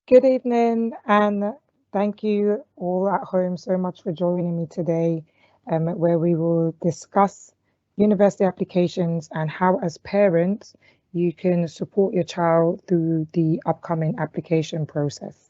Good evening, and thank you all at home so much for joining me today, where we will discuss university applications and how, as parents, you can support your child through the upcoming application process.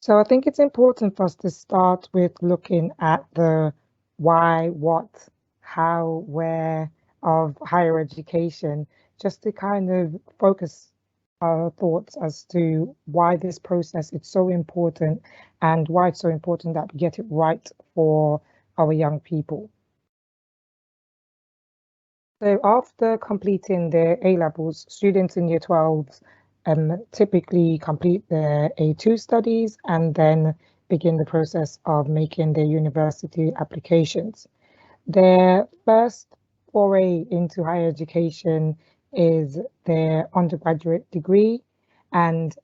So I think it's important for us to start with looking at the why, what, how, where of higher education, just to kind of focus our thoughts as to why this process is so important and why it's so important that we get it right for our young people. So after completing their A levels, students in year 12 typically complete their A2 studies and then begin the process of making their university applications. Their first foray into higher education is their undergraduate degree, and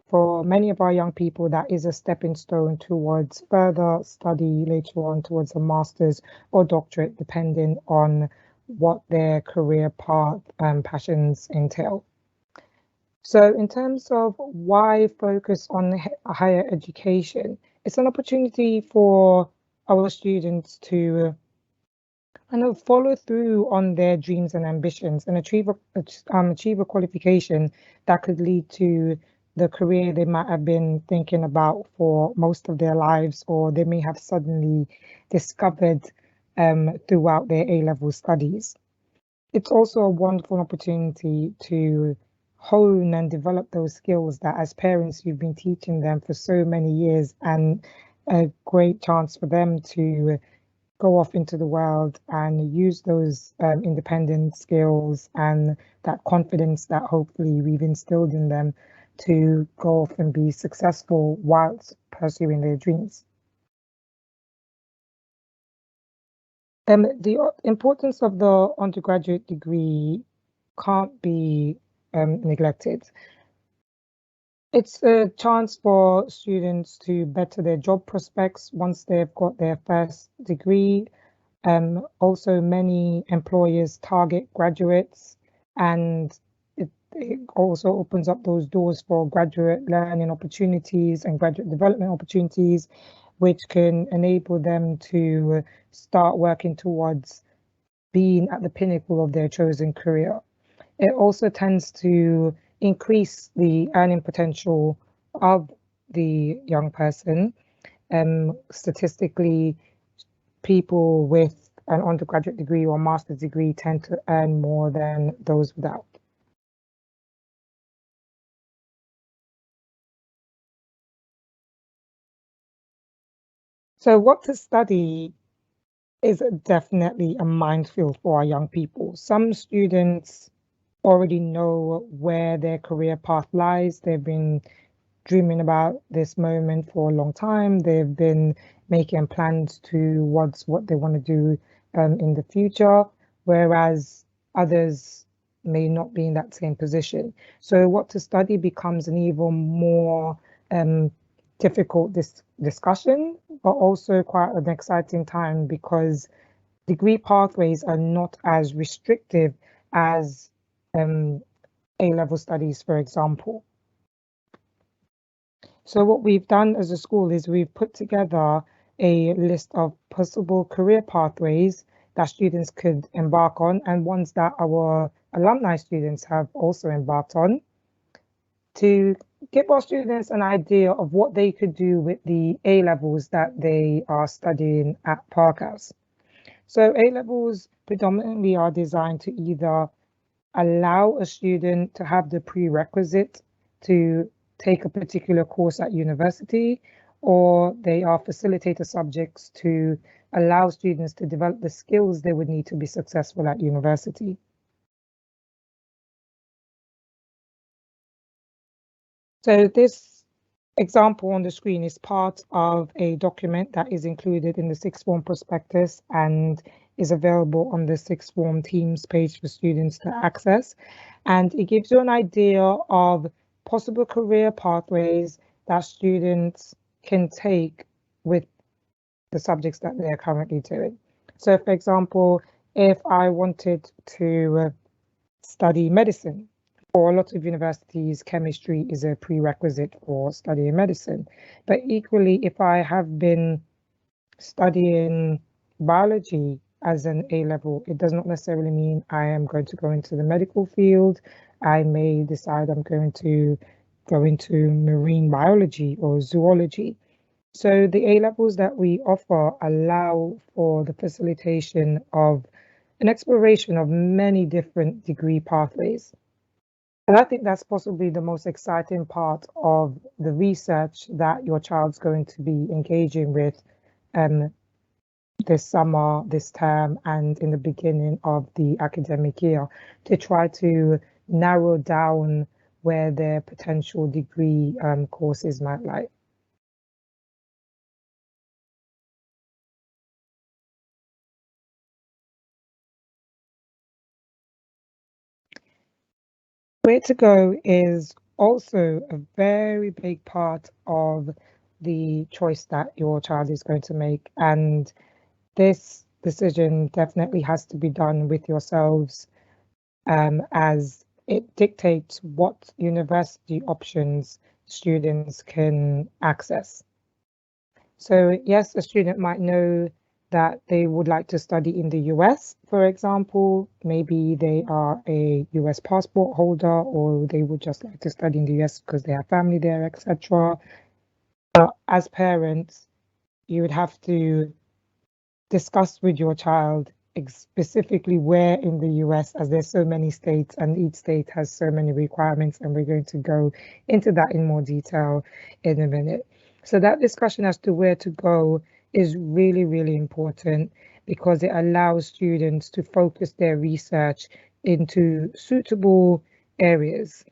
for many of our young people, that is a stepping stone towards further study later on towards a master's or doctorate, depending on what their career path and passions entail. So, in terms of why focus on higher education, it's an opportunity for our students to kind of follow through on their dreams and ambitions and achieve a qualification that could lead to the career they might have been thinking about for most of their lives, or they may have suddenly discovered throughout their A-level studies. It's also a wonderful opportunity to hone and develop those skills that, as parents, you've been teaching them for so many years, and a great chance for them to go off into the world and use those independent skills and that confidence that hopefully we've instilled in them to go off and be successful whilst pursuing their dreams. The importance of the undergraduate degree can't be neglected. It's a chance for students to better their job prospects once they've got their first degree. Also, many employers target graduates, and it also opens up those doors for graduate learning opportunities and graduate development opportunities, which can enable them to start working towards being at the pinnacle of their chosen career. It also tends to increase the earning potential of the young person. Statistically, people with an undergraduate degree or master's degree tend to earn more than those without. So, what to study is definitely a minefield for our young people. Some students already know where their career path lies. They've been dreaming about this moment for a long time. They've been making plans towards what they want to do in the future, whereas others may not be in that same position. So, what to study becomes an even more um, difficult discussion, but also quite an exciting time because degree pathways are not as restrictive as um, A-level studies, for example. So what we've done as a school is we've put together a list of possible career pathways that students could embark on and ones that our alumni students have also embarked on to give our students an idea of what they could do with the A levels that they are studying at Parkhouse. So A levels predominantly are designed to either allow a student to have the prerequisite to take a particular course at university, or they are facilitator subjects to allow students to develop the skills they would need to be successful at university. So this example on the screen is part of a document that is included in the sixth form prospectus and is available on the sixth form teams page for students to access. And it gives you an idea of possible career pathways that students can take with the subjects that they're currently doing. So, for example, if I wanted to study medicine, for a lot of universities, chemistry is a prerequisite for studying medicine. But equally, if I have been studying biology as an A level, it does not necessarily mean I am going to go into the medical field. I may decide I'm going to go into marine biology or zoology. So the A levels that we offer allow for the facilitation of an exploration of many different degree pathways. And I think that's possibly the most exciting part of the research that your child's going to be engaging with this summer, this term, and in the beginning of the academic year, to try to narrow down where their potential degree courses might lie. Where to go is also a very big part of the choice that your child is going to make. And this decision definitely has to be done with yourselves, as it dictates what university options students can access. So yes, a student might know that they would like to study in the US, for example. Maybe they are a US passport holder, or they would just like to study in the US because they have family there, etc. But as parents, you would have to discuss with your child specifically where in the US, as there's so many states and each state has so many requirements, and we're going to go into that in more detail in a minute. So that discussion as to where to go is really, really important, because it allows students to focus their research into suitable areas.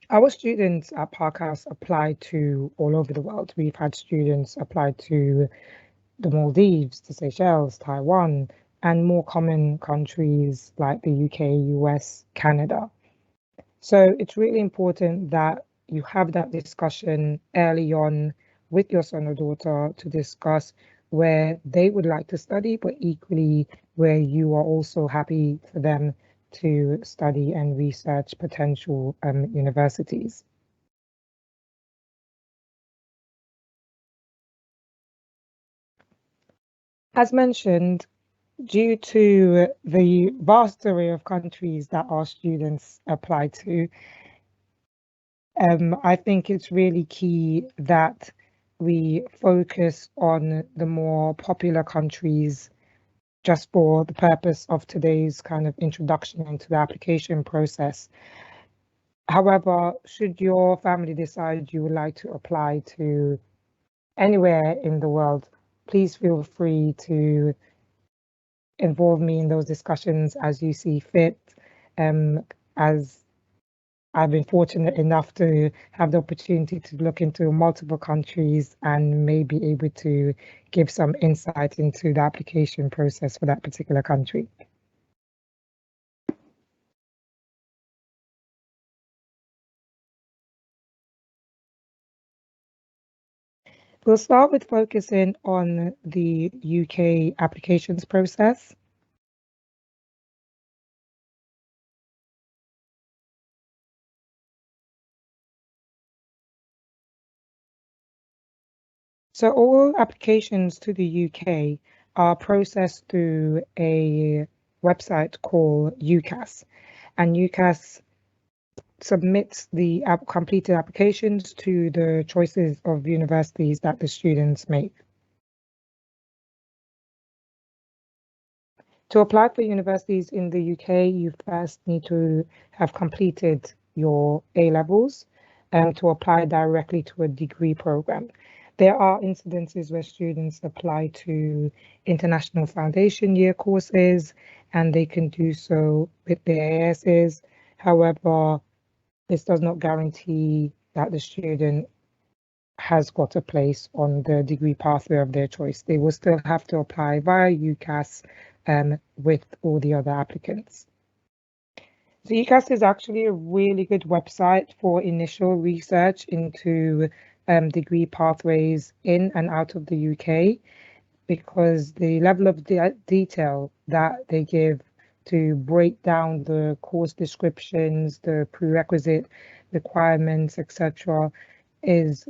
Our students at ParkHouse apply to all over the world. We've had students apply to the Maldives, the Seychelles, Taiwan, and more common countries like the UK, US, Canada. So it's really important that you have that discussion early on with your son or daughter to discuss where they would like to study, but equally where you are also happy for them to study and research potential universities. As mentioned, due to the vast array of countries that our students apply to, I think it's really key that we focus on the more popular countries just for the purpose of today's kind of introduction into the application process. However, should your family decide you would like to apply to anywhere in the world, please feel free to involve me in those discussions as you see fit. As I've been fortunate enough to have the opportunity to look into multiple countries and may be able to give some insight into the application process for that particular country. We'll start with focusing on the UK applications process. So all applications to the UK are processed through a website called UCAS, and UCAS submits the completed applications to the choices of universities that the students make. To apply for universities in the UK, you first need to have completed your A levels and to apply directly to a degree program. There are incidences where students apply to international foundation year courses, and they can do so with their ASs. However, this does not guarantee that the student has got a place on the degree pathway of their choice. They will still have to apply via UCAS with all the other applicants. So UCAS is actually a really good website for initial research into degree pathways in and out of the UK, because the level of detail that they give to break down the course descriptions, the prerequisite requirements, etc., is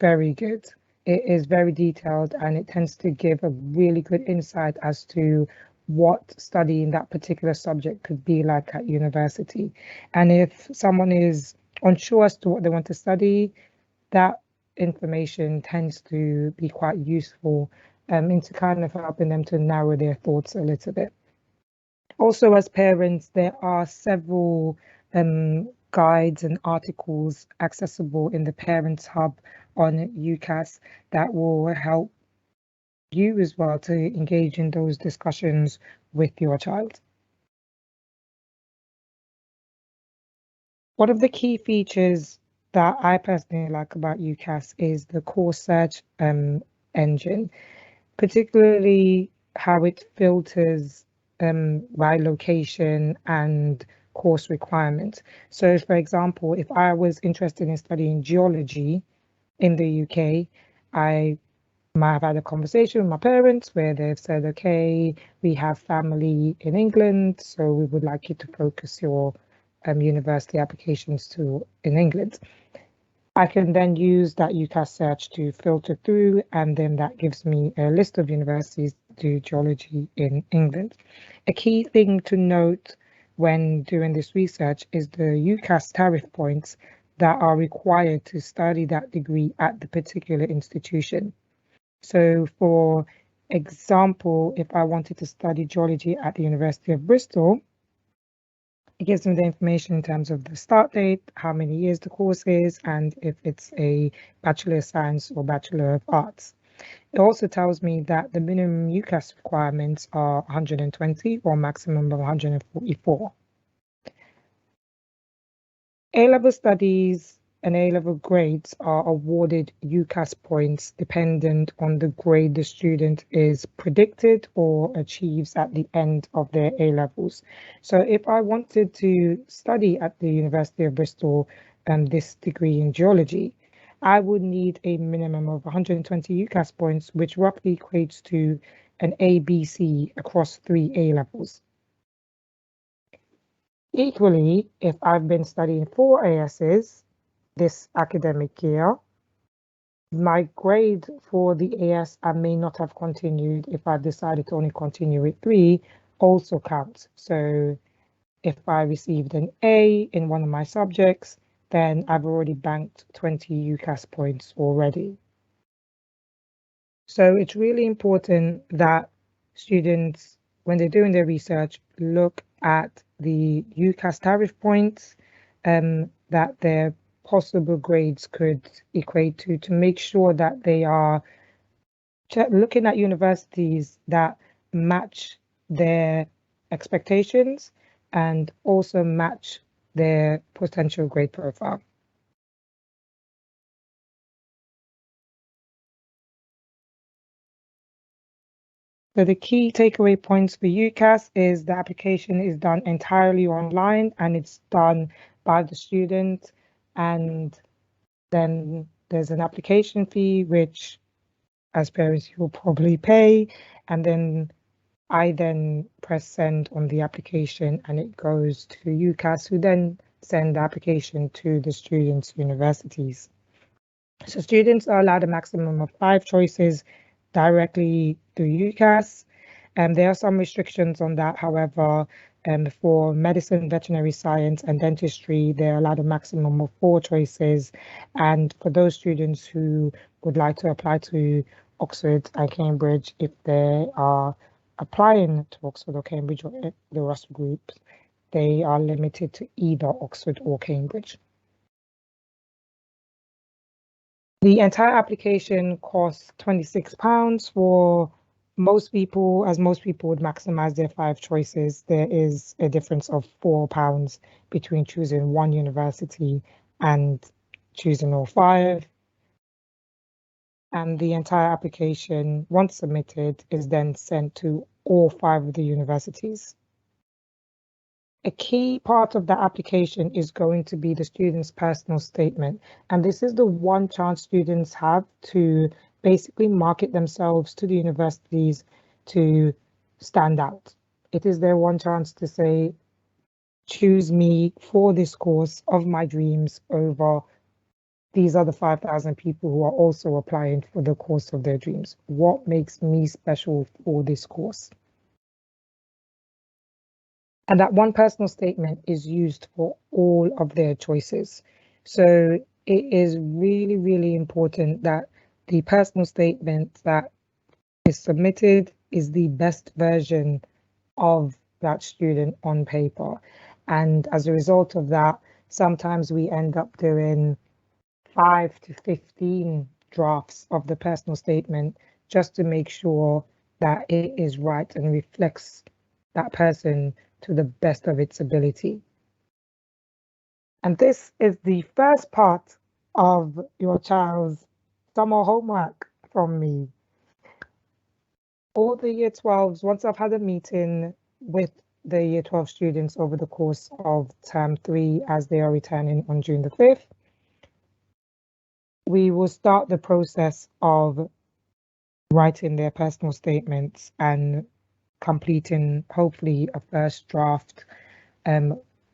very good. It is very detailed, and it tends to give a really good insight as to what studying that particular subject could be like at university. And if someone is unsure as to what they want to study, that information tends to be quite useful into kind of helping them to narrow their thoughts a little bit. Also, as parents, there are several guides and articles accessible in the Parents Hub on UCAS that will help you as well to engage in those discussions with your child. One of the key features that I personally like about UCAS is the course search engine, particularly how it filters by location and course requirements. So, for example, if I was interested in studying geology in the UK, I might have had a conversation with my parents where they've said, okay, we have family in England, so we would like you to focus your university applications to in England. I can then use that UCAS search to filter through, and then that gives me a list of universities to do geology in England. A key thing to note when doing this research is the UCAS tariff points that are required to study that degree at the particular institution. So, for example, if I wanted to study geology at the University of Bristol, it gives me the information in terms of the start date, how many years the course is, and if it's a Bachelor of Science or Bachelor of Arts. It also tells me that the minimum UCAS requirements are 120 or maximum of 144. A-level studies and A-level grades are awarded UCAS points dependent on the grade the student is predicted or achieves at the end of their A-levels. So if I wanted to study at the University of Bristol this degree in geology, I would need a minimum of 120 UCAS points, which roughly equates to an ABC across 3 A-levels. Equally, if I've been studying 4 ASs this academic year, my grade for the AS I may not have continued if I've decided to only continue with 3 also counts. So if I received an A in one of my subjects, then I've already banked 20 UCAS points already. So it's really important that students, when they're doing their research, look at the UCAS tariff points that their possible grades could equate to make sure that they are looking at universities that match their expectations and also match their potential grade profile. So the key takeaway points for UCAS is the application is done entirely online and it's done by the student, and then there's an application fee, which as parents you'll probably pay, and then I then press send on the application and it goes to UCAS, who then send the application to the students' universities. So students are allowed a maximum of 5 choices directly through UCAS. There are some restrictions on that. However, for medicine, veterinary science, and dentistry, they're allowed a maximum of 4 choices. And for those students who would like to apply to Oxford and Cambridge, if they are applying to Oxford or Cambridge or the Russell groups, they are limited to either Oxford or Cambridge. The entire application costs £26 for most people, as most people would maximize their 5 choices. There is a difference of £4 between choosing one university and choosing all 5. And the entire application, once submitted, is then sent to all 5 of the universities. A key part of the application is going to be the student's personal statement. And this is the one chance students have to basically market themselves to the universities to stand out. It is their one chance to say, choose me for this course of my dreams over these other 5,000 people who are also applying for the course of their dreams. What makes me special for this course? And that one personal statement is used for all of their choices. So it is really, really important that the personal statement that is submitted is the best version of that student on paper. And as a result of that, sometimes we end up doing 5 to 15 drafts of the personal statement just to make sure that it is right and reflects that person to the best of its ability. And this is the first part of your child's summer homework from me. All the year 12s, once I've had a meeting with the year 12 students over the course of term 3 as they are returning on June the 5th, we will start the process of writing their personal statements and completing hopefully a first draft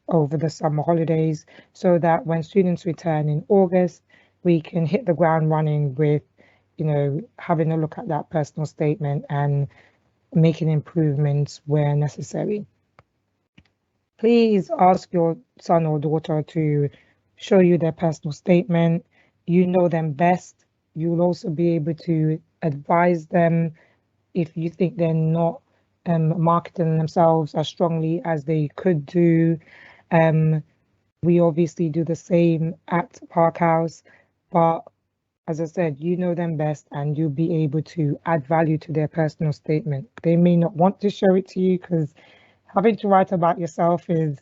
over the summer holidays, so that when students return in August, we can hit the ground running with, having a look at that personal statement and making improvements where necessary. Please ask your son or daughter to show you their personal statement. You know them best. You'll also be able to advise them if you think they're not marketing themselves as strongly as they could do. We obviously do the same at Park House, but as I said, you know them best and you'll be able to add value to their personal statement. They may not want to show it to you because having to write about yourself is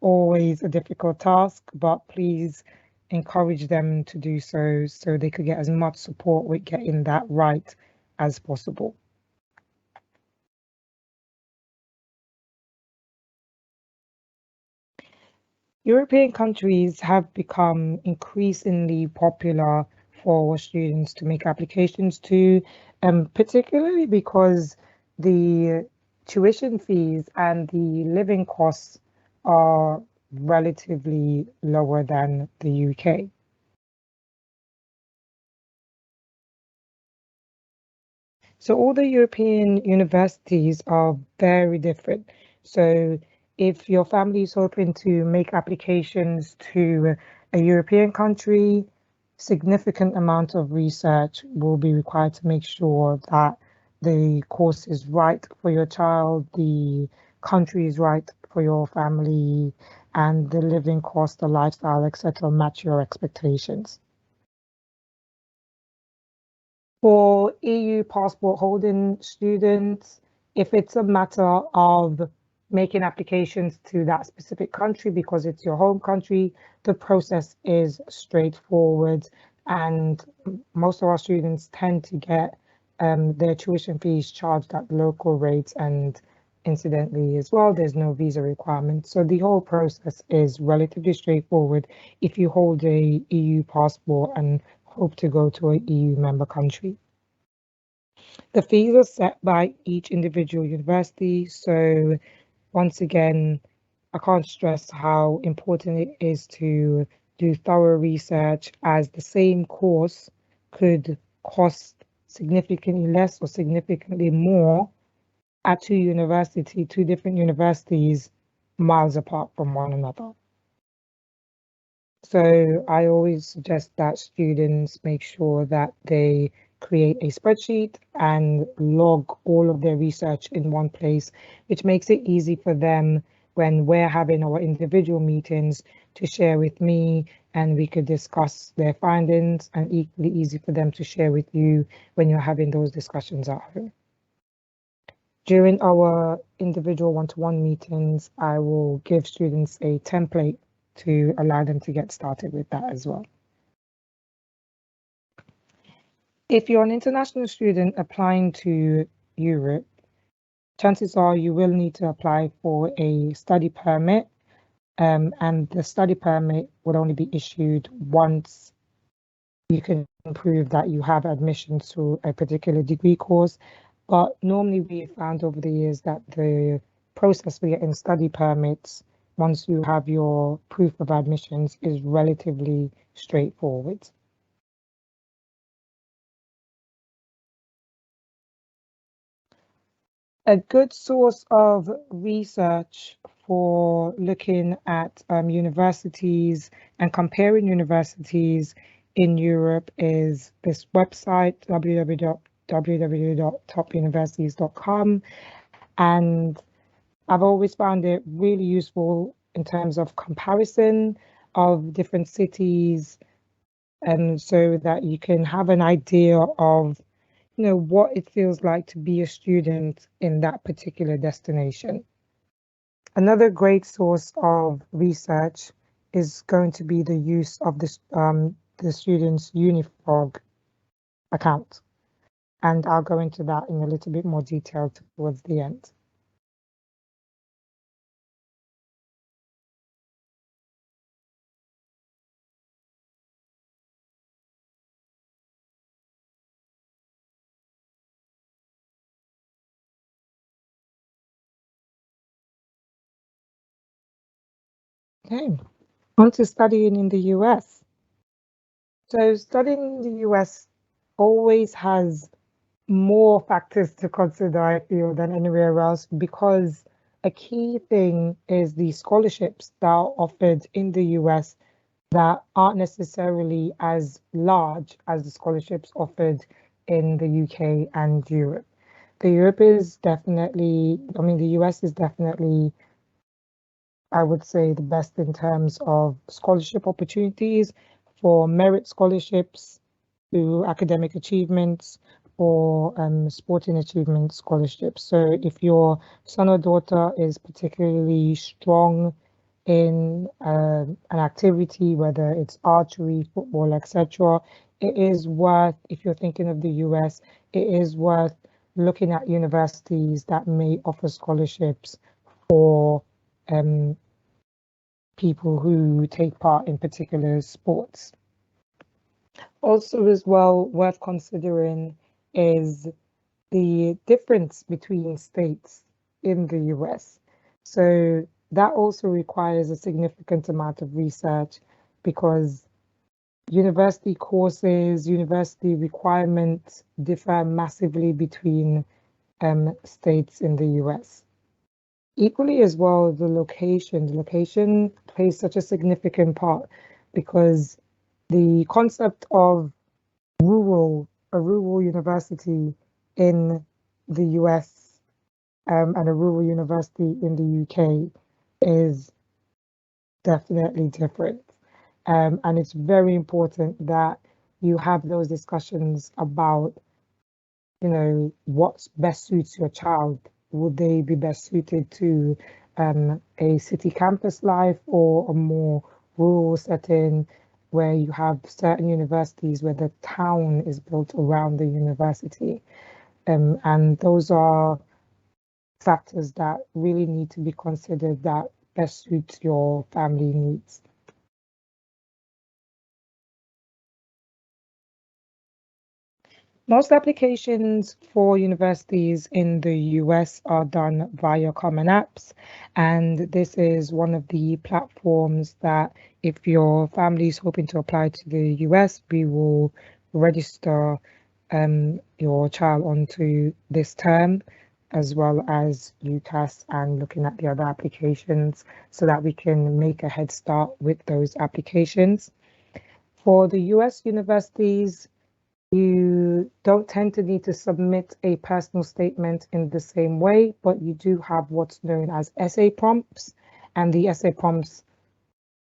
always a difficult task, but please encourage them to do so they could get as much support with getting that right as possible. European countries have become increasingly popular for students to make applications to, particularly because the tuition fees and the living costs are relatively lower than the UK. So all the European universities are very different. So if your family is hoping to make applications to a European country, significant amount of research will be required to make sure that the course is right for your child, the country is right for your family, and the living cost, the lifestyle, etc., match your expectations. For EU passport holding students, if it's a matter of making applications to that specific country because it's your home country, the process is straightforward, and most of our students tend to get their tuition fees charged at local rates, and incidentally as well, there's no visa requirement. So the whole process is relatively straightforward if you hold a EU passport and hope to go to a EU member country. The fees are set by each individual university. So once again, I can't stress how important it is to do thorough research, as the same course could cost significantly less or significantly more at two different universities miles apart from one another. So I always suggest that students make sure that they create a spreadsheet and log all of their research in one place, which makes it easy for them when we're having our individual meetings to share with me, and we could discuss their findings, and equally easy for them to share with you when you're having those discussions at home. During our individual one-to-one meetings, I will give students a template to allow them to get started with that as well. If you're an international student applying to Europe, chances are you will need to apply for a study permit and the study permit would only be issued once you can prove that you have admission to a particular degree course. But normally we found over the years that the process for getting study permits, once you have your proof of admissions, is relatively straightforward. A good source of research for looking at universities and comparing universities in Europe is this website, www.topuniversities.com. And I've always found it really useful in terms of comparison of different cities, and so that you can have an idea of what it feels like to be a student in that particular destination. Another great source of research is going to be the use of the student's Unifrog account. And I'll go into that in a little bit more detail towards the end. Okay, on to studying in the US. So studying in the US always has more factors to consider, I feel, than anywhere else, because a key thing is the scholarships that are offered in the US that aren't necessarily as large as the scholarships offered in the UK and Europe. The US is definitely, I would say, the best in terms of scholarship opportunities for merit scholarships to academic achievements or sporting achievement scholarships. So if your son or daughter is particularly strong in an activity, whether it's archery, football, etc., it is worth, if you're thinking of the US, it is worth looking at universities that may offer scholarships for people who take part in particular sports. Also, as well, worth considering is the difference between states in the US. So that also requires a significant amount of research because university courses, university requirements differ massively between states in the US. Equally as well, the location plays such a significant part because the concept of a rural university in the US and a rural university in the UK is definitely different. And it's very important that you have those discussions about, what best suits your child. Would they be best suited to a city campus life or a more rural setting where you have certain universities where the town is built around the university? And those are factors that really need to be considered that best suits your family needs. Most applications for universities in the US are done via Common Apps, and this is one of the platforms that if your family is hoping to apply to the US, we will register your child onto this term, as well as UCAS and looking at the other applications so that we can make a head start with those applications. For the US universities, you don't tend to need to submit a personal statement in the same way, but you do have what's known as essay prompts, and the essay prompts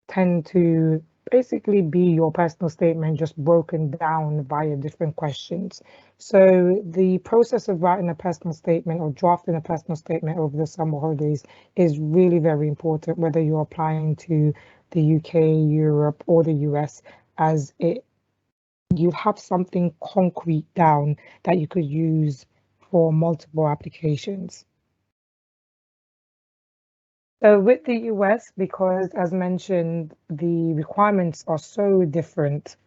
tend to basically be your personal statement just broken down via different questions. So the process of writing a personal statement or drafting a personal statement over the summer holidays is really very important, whether you're applying to the UK, Europe, or the US, as you have something concrete down that you could use for multiple applications. So with the US, because as mentioned, the requirements are so different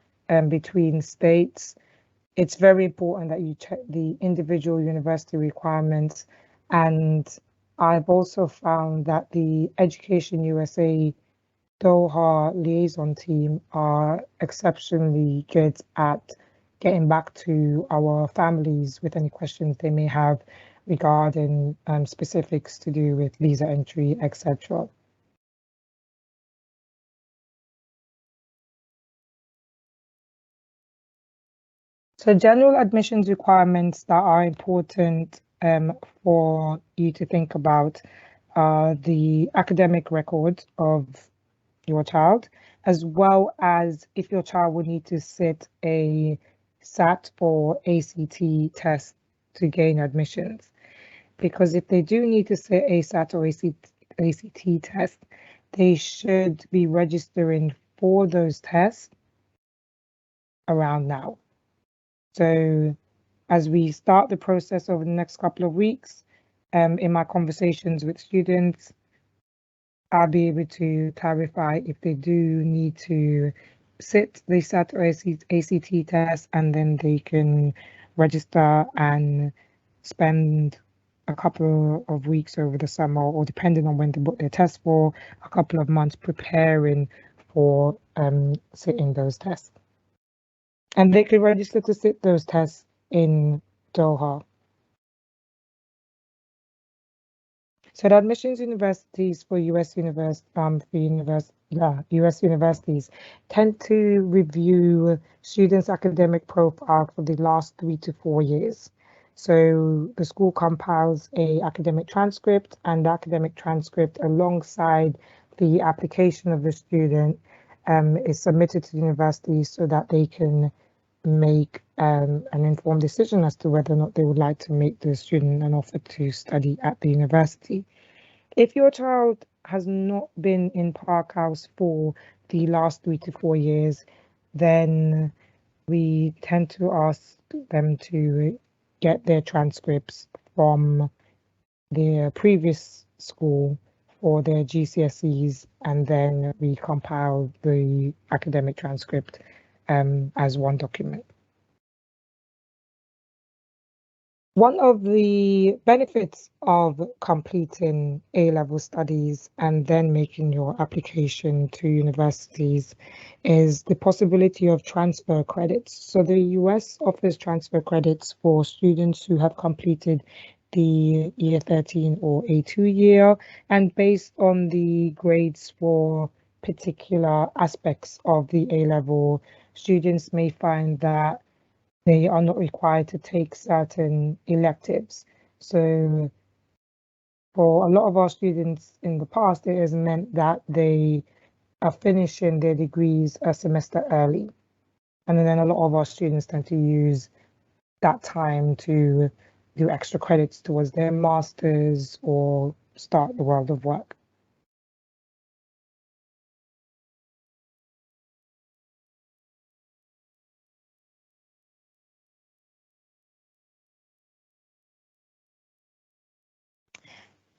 between states, it's very important that you check the individual university requirements. And I've also found that the Education USA Doha liaison team are exceptionally good at getting back to our families with any questions they may have regarding specifics to do with visa entry, etc. So general admissions requirements that are important for you to think about are the academic record of your child, as well as if your child would need to sit a SAT or ACT test to gain admissions. Because if they do need to sit a SAT or ACT test, they should be registering for those tests around now. So as we start the process over the next couple of weeks, in my conversations with students, I'll be able to clarify if they do need to sit the SAT or ACT test, and then they can register and spend a couple of weeks over the summer, or depending on when they book their test for, a couple of months preparing for sitting those tests. And they can register to sit those tests in Doha. So the admissions universities for US universities tend to review students' academic profile for the last 3 to 4 years. So the school compiles a academic transcript, and the academic transcript alongside the application of the student is submitted to the university so that they can make an informed decision as to whether or not they would like to make the student an offer to study at the university. If your child has not been in Park House for the last 3 to 4 years, then we tend to ask them to get their transcripts from their previous school for their GCSEs, and then we compile the academic transcript as one document. One of the benefits of completing A-level studies and then making your application to universities is the possibility of transfer credits. So the US offers transfer credits for students who have completed the year 13 or A2 year, and based on the grades for particular aspects of the A-level, students may find that they are not required to take certain electives. So for a lot of our students in the past, it has meant that they are finishing their degrees a semester early. And then a lot of our students tend to use that time to do extra credits towards their masters or start the world of work.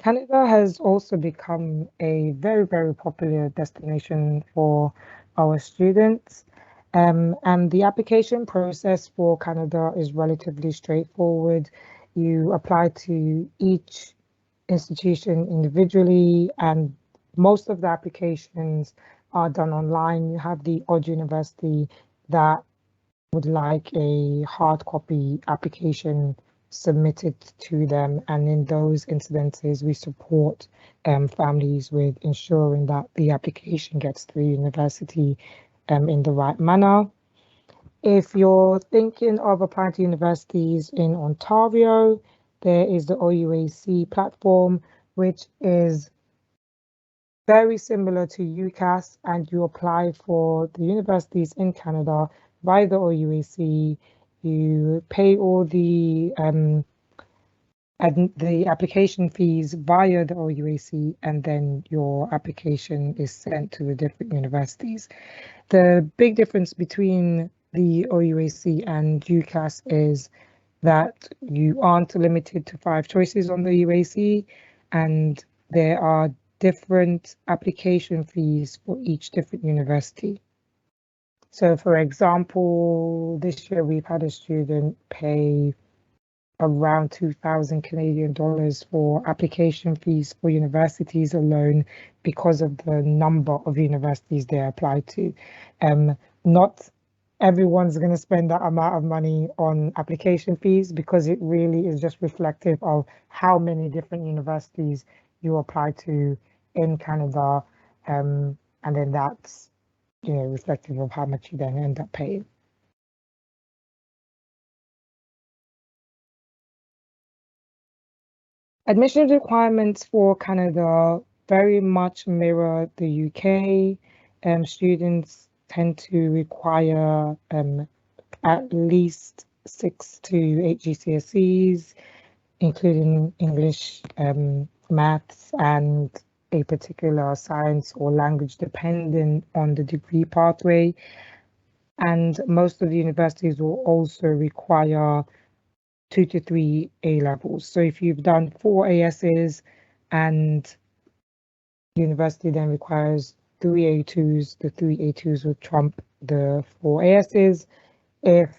Canada has also become a very, very popular destination for our students. And the application process for Canada is relatively straightforward. You apply to each institution individually, and most of the applications are done online. You have the odd university that would like a hard copy application submitted to them. And in those incidences, we support families with ensuring that the application gets to the university in the right manner. If you're thinking of applying to universities in Ontario, there is the OUAC platform, which is very similar to UCAS, and you apply for the universities in Canada by the OUAC. You pay all the application fees via the OUAC, and then your application is sent to the different universities. The big difference between the OUAC and UCAS is that you aren't limited to 5 choices on the UAC, and there are different application fees for each different university. So for example, this year we've had a student pay around 2,000 Canadian dollars for application fees for universities alone because of the number of universities they apply to. Not everyone's going to spend that amount of money on application fees because it really is just reflective of how many different universities you apply to in Canada. And then that's, reflective of how much you then end up paying. Admissions requirements for Canada very much mirror the UK. Students tend to require at least 6 to 8 GCSEs, including English, maths, and a particular science or language depending on the degree pathway. And most of the universities will also require 2 to 3 A levels. So if you've done 4 ASs and university then requires 3 A2s, the 3 A2s will trump the 4 ASs. If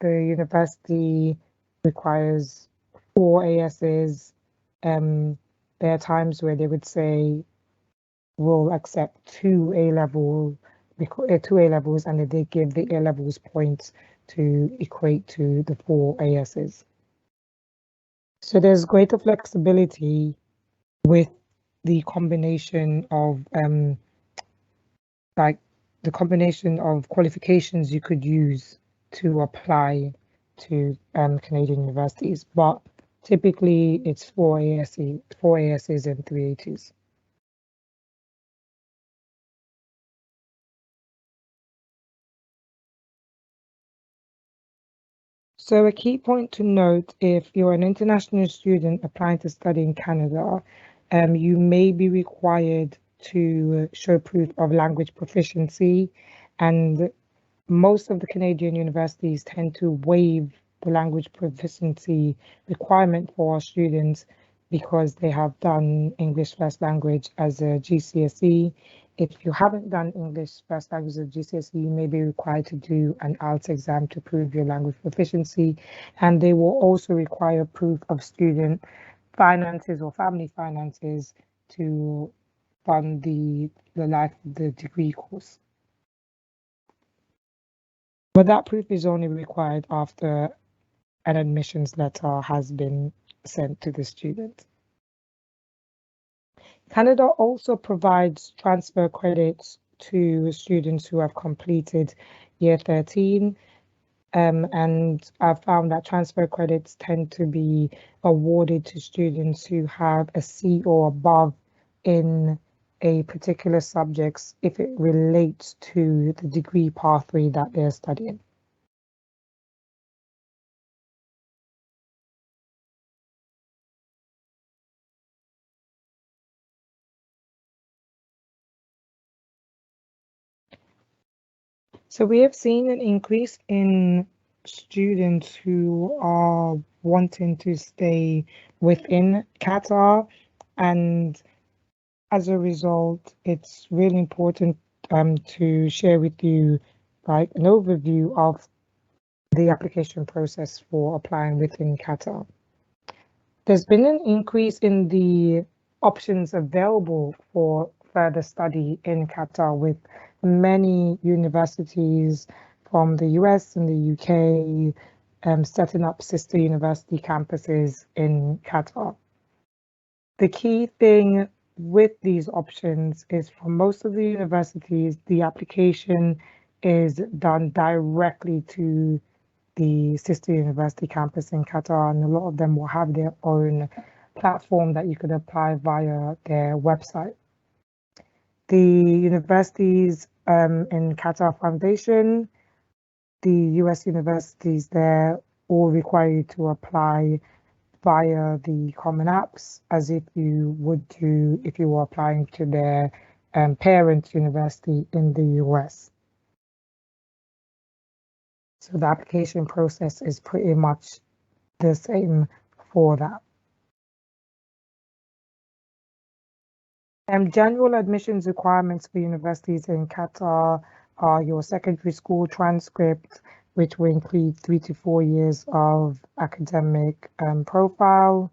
the university requires 4 ASs, there are times where they would say we'll accept 2 A levels, and they give the A levels points to equate to the 4 ASs. So there's greater flexibility with the combination of qualifications you could use to apply to Canadian universities, but typically it's 4 ASs and 3 A2s. So a key point to note, if you're an international student applying to study in Canada, you may be required to show proof of language proficiency, and most of the Canadian universities tend to waive the language proficiency requirement for our students because they have done English first language as a GCSE. If you haven't done English first language as a GCSE, you may be required to do an IELTS exam to prove your language proficiency, and they will also require proof of student finances or family finances to fund the life of the degree course. But that proof is only required after an admissions letter has been sent to the student. Canada also provides transfer credits to students who have completed year 13. And I've found that transfer credits tend to be awarded to students who have a C or above in a particular subjects if it relates to the degree pathway that they're studying. So we have seen an increase in students who are wanting to stay within Qatar, and as a result, it's really important to share with you like an overview of the application process for applying within Qatar. There's been an increase in the options available for further study in Qatar, with many universities from the US and the UK setting up sister university campuses in Qatar. The key thing with these options is for most of the universities, the application is done directly to the sister university campus in Qatar, and a lot of them will have their own platform that you could apply via their website. The universities in Qatar Foundation, the US universities there, all require you to apply via the common apps as if you would do if you were applying to their parent university in the US. So the application process is pretty much the same for that. General admissions requirements for universities in Qatar are your secondary school transcript, which will include 3 to 4 years of academic profile.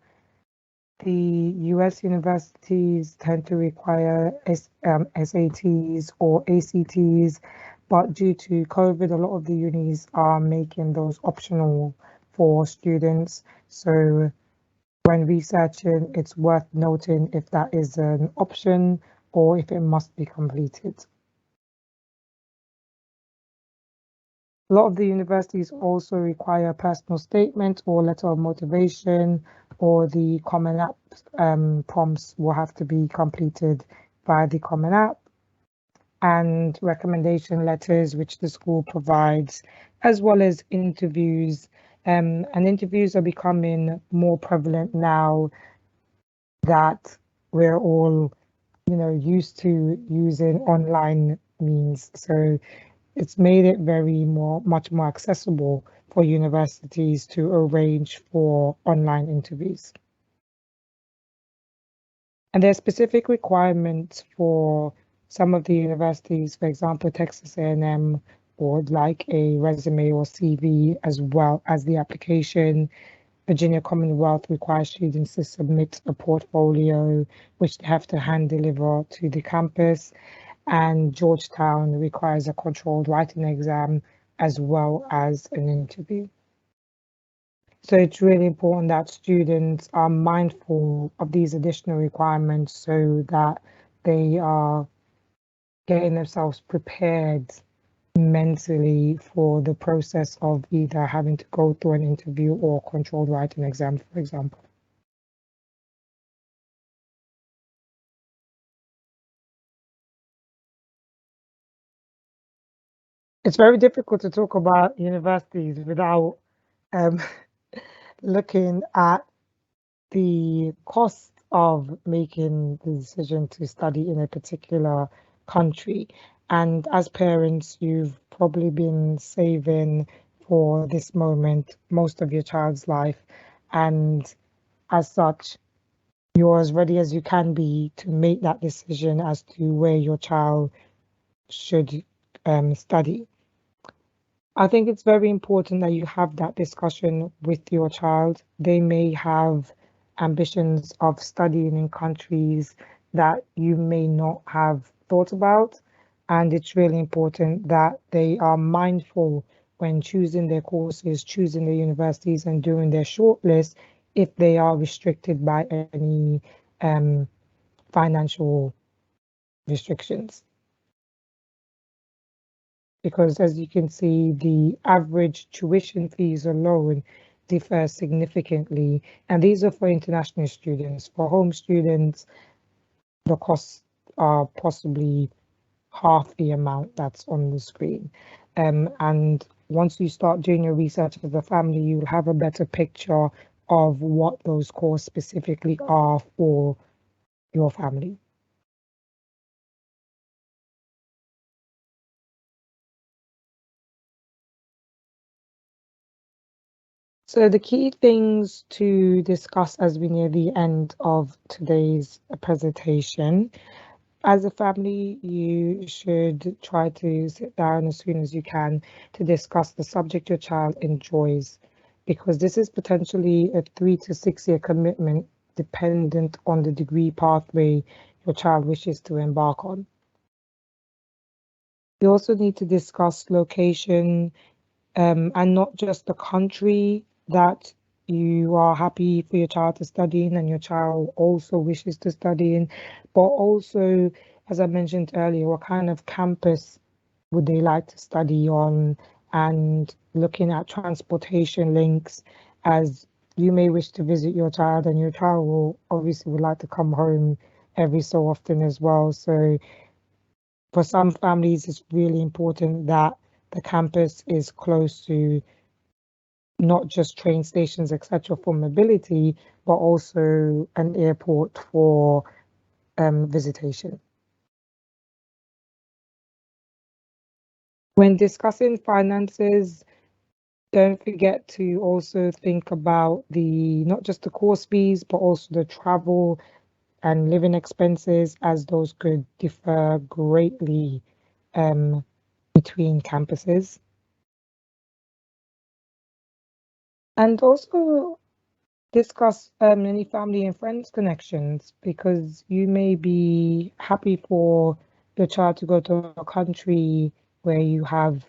The US universities tend to require SATs or ACTs, but due to COVID, a lot of the unis are making those optional for students. So when researching, it's worth noting if that is an option or if it must be completed. A lot of the universities also require a personal statement or letter of motivation, or the Common App prompts will have to be completed by the Common App, and recommendation letters, which the school provides, as well as interviews. And interviews are becoming more prevalent now that we're all, used to using online means. So it's made it much more accessible for universities to arrange for online interviews. And there are specific requirements for some of the universities, for example, Texas A&M would like a resume or CV as well as the application. Virginia Commonwealth requires students to submit a portfolio, which they have to hand deliver to the campus. And Georgetown requires a controlled writing exam as well as an interview. So it's really important that students are mindful of these additional requirements so that they are getting themselves prepared mentally for the process of either having to go through an interview or controlled writing exam, for example. It's very difficult to talk about universities without um, looking at the cost of making the decision to study in a particular country. And as parents, you've probably been saving for this moment most of your child's life. And as such, you're as ready as you can be to make that decision as to where your child should study. I think it's very important that you have that discussion with your child. They may have ambitions of studying in countries that you may not have thought about. And it's really important that they are mindful when choosing their courses, choosing their universities, and doing their shortlist if they are restricted by any financial restrictions. Because as you can see, the average tuition fees alone differ significantly. And these are for international students. For home students, the costs are possibly half the amount that's on the screen. And once you start doing your research as a family, you'll have a better picture of what those courses specifically are for your family. So the key things to discuss as we near the end of today's presentation. As a family, you should try to sit down as soon as you can to discuss the subject your child enjoys, because this is potentially a 3 to 6 year commitment dependent on the degree pathway your child wishes to embark on. You also need to discuss location, and not just the country that you are happy for your child to study in and your child also wishes to study in, but also, as I mentioned earlier, what kind of campus would they like to study on, and looking at transportation links, as you may wish to visit your child and your child will obviously would like to come home every so often as well. So for some families, it's really important that the campus is close to not just train stations, etc., for mobility, but also an airport for visitation. When discussing finances, don't forget to also think about the not just the course fees, but also the travel and living expenses, as those could differ greatly between campuses. And also discuss any family and friends connections, because you may be happy for your child to go to a country where you have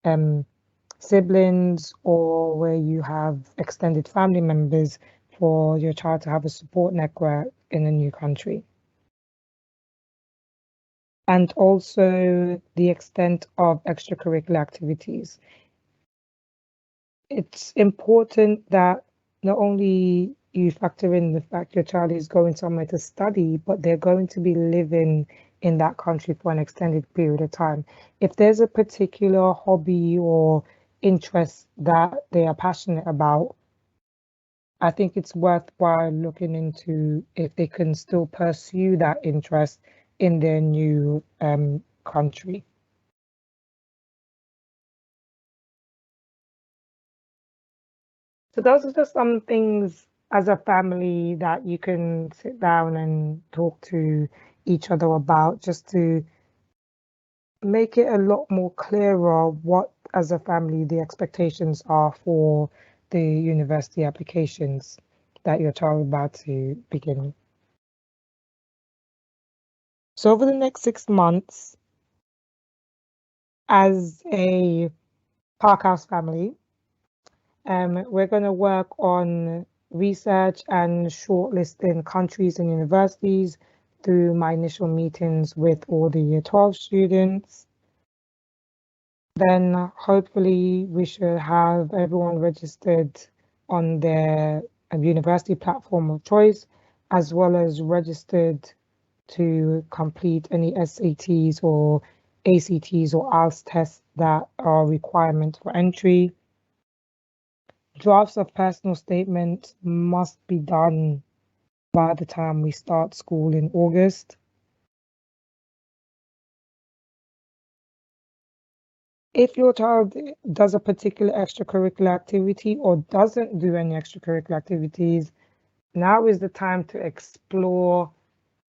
um, siblings or where you have extended family members, for your child to have a support network in a new country. And also the extent of extracurricular activities. It's important that not only you factor in the fact your child is going somewhere to study, but they're going to be living in that country for an extended period of time. If there's a particular hobby or interest that they are passionate about, I think it's worthwhile looking into if they can still pursue that interest in their new country. So those are just some things as a family that you can sit down and talk to each other about, just to make it a lot more clearer what, as a family, the expectations are for the university applications that your child is about to begin. So over the next 6 months, as a Parkhouse family, we're going to work on research and shortlisting countries and universities through my initial meetings with all the Year 12 students. Then hopefully we should have everyone registered on their university platform of choice, as well as registered to complete any SATs or ACTs or IELTS tests that are a requirement for entry. Drafts of personal statements must be done by the time we start school in August. If your child does a particular extracurricular activity or doesn't do any extracurricular activities, now is the time to explore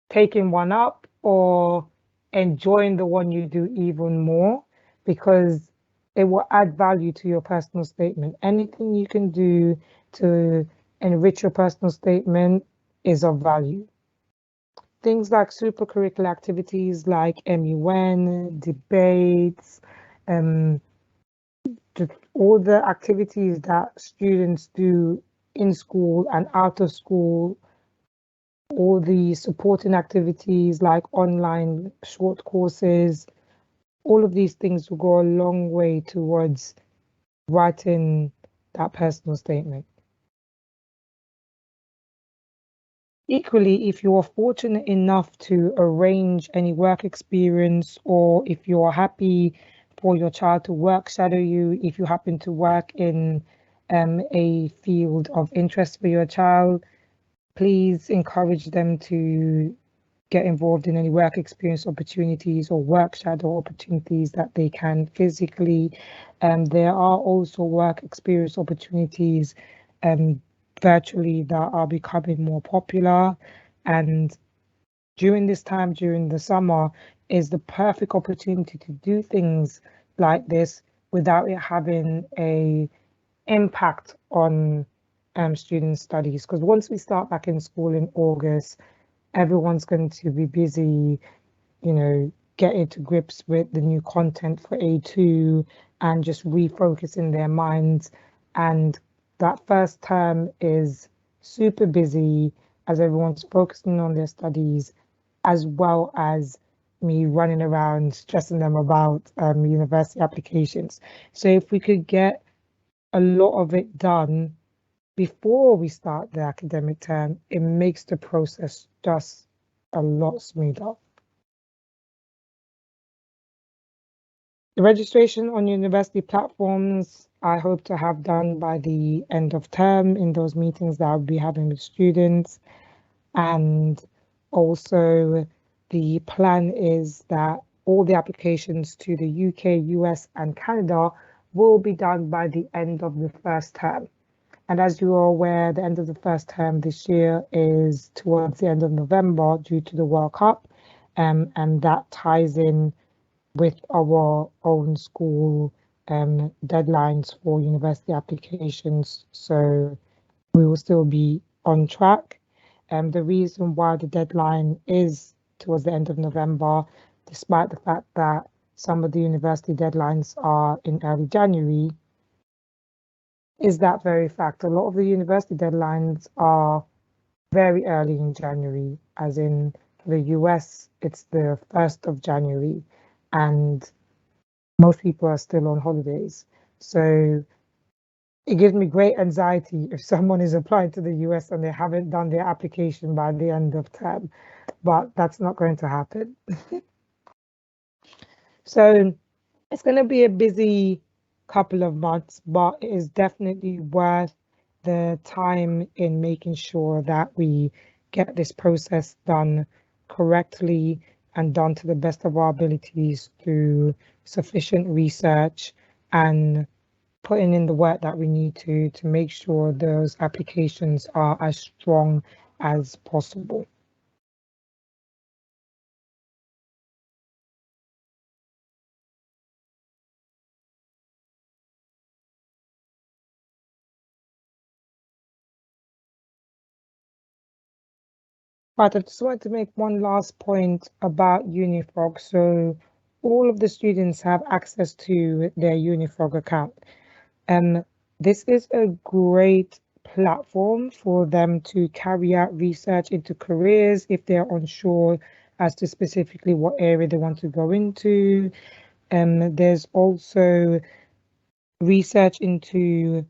taking one up or enjoying the one you do even more, because it will add value to your personal statement. Anything you can do to enrich your personal statement is of value. Things like supercurricular activities like MUN, debates, um, all the activities that students do in school and out of school, all the supporting activities like online short courses, all of these things will go a long way towards writing that personal statement. Equally, if you are fortunate enough to arrange any work experience, or if you are happy for your child to work shadow you, if you happen to work in a field of interest for your child, please encourage them to get involved in any work experience opportunities or work shadow opportunities that they can physically. There are also work experience opportunities virtually that are becoming more popular. And during this time, during the summer, is the perfect opportunity to do things like this without it having a impact on students' studies. Because once we start back in school in August, everyone's going to be busy, getting to grips with the new content for A2 and just refocusing their minds. And that first term is super busy as everyone's focusing on their studies, as well as me running around stressing them about university applications. So if we could get a lot of it done before we start the academic term, it makes the process just a lot smoother. The registration on university platforms, I hope to have done by the end of term in those meetings that I'll be having with students. And also the plan is that all the applications to the UK, US, and Canada will be done by the end of the first term. And as you are aware, the end of the first term this year is towards the end of November due to the World Cup. And that ties in with our own school deadlines for university applications. So we will still be on track. The reason why the deadline is towards the end of November, despite the fact that some of the university deadlines are in early January, is that very fact. A lot of the university deadlines are very early in January, as in the US, it's the 1st of January, and most people are still on holidays. So it gives me great anxiety if someone is applying to the US and they haven't done their application by the end of term, but that's not going to happen. So it's going to be a busy couple of months, but it is definitely worth the time in making sure that we get this process done correctly and done to the best of our abilities through sufficient research and putting in the work that we need to make sure those applications are as strong as possible. But I just wanted to make one last point about Unifrog. So all of the students have access to their Unifrog account. Um, this is a great platform for them to carry out research into careers if they're unsure as to specifically what area they want to go into. There's also research into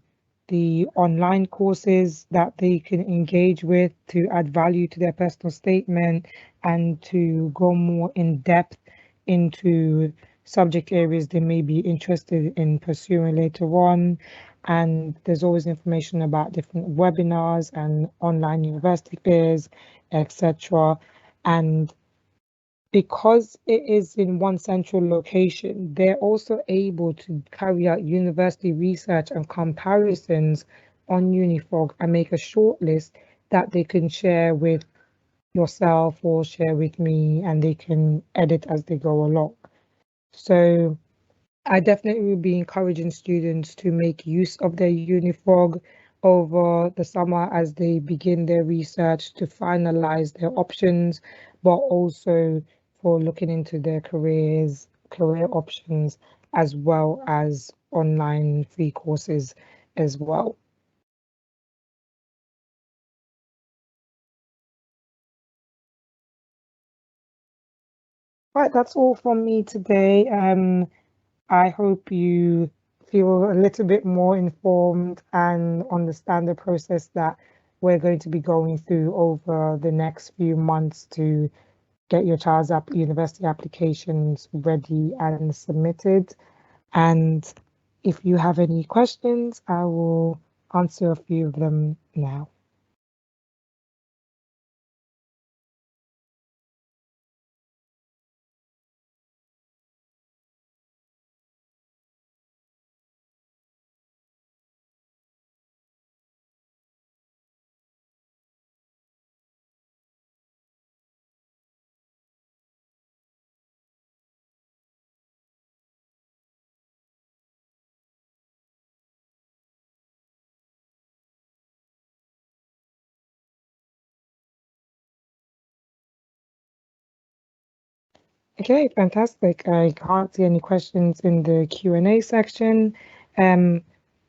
the online courses that they can engage with to add value to their personal statement and to go more in depth into subject areas they may be interested in pursuing later on. And there's always information about different webinars and online university fairs, etc. And because it is in one central location, they're also able to carry out university research and comparisons on Unifog and make a short list that they can share with yourself or share with me, and they can edit as they go along. So I definitely will be encouraging students to make use of their Unifog over the summer as they begin their research to finalize their options, but also for looking into their career options, as well as online free courses as well. Right, that's all from me today. I hope you feel a little bit more informed and understand the process that we're going to be going through over the next few months to get your child's university applications ready and submitted. And if you have any questions, I will answer a few of them now. Okay, fantastic. I can't see any questions in the Q&A section. Um,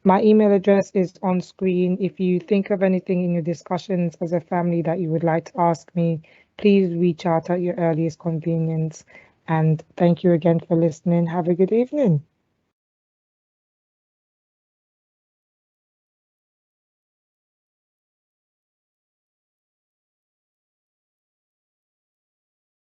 my email address is on screen. If you think of anything in your discussions as a family that you would like to ask me, please reach out at your earliest convenience. And thank you again for listening. Have a good evening.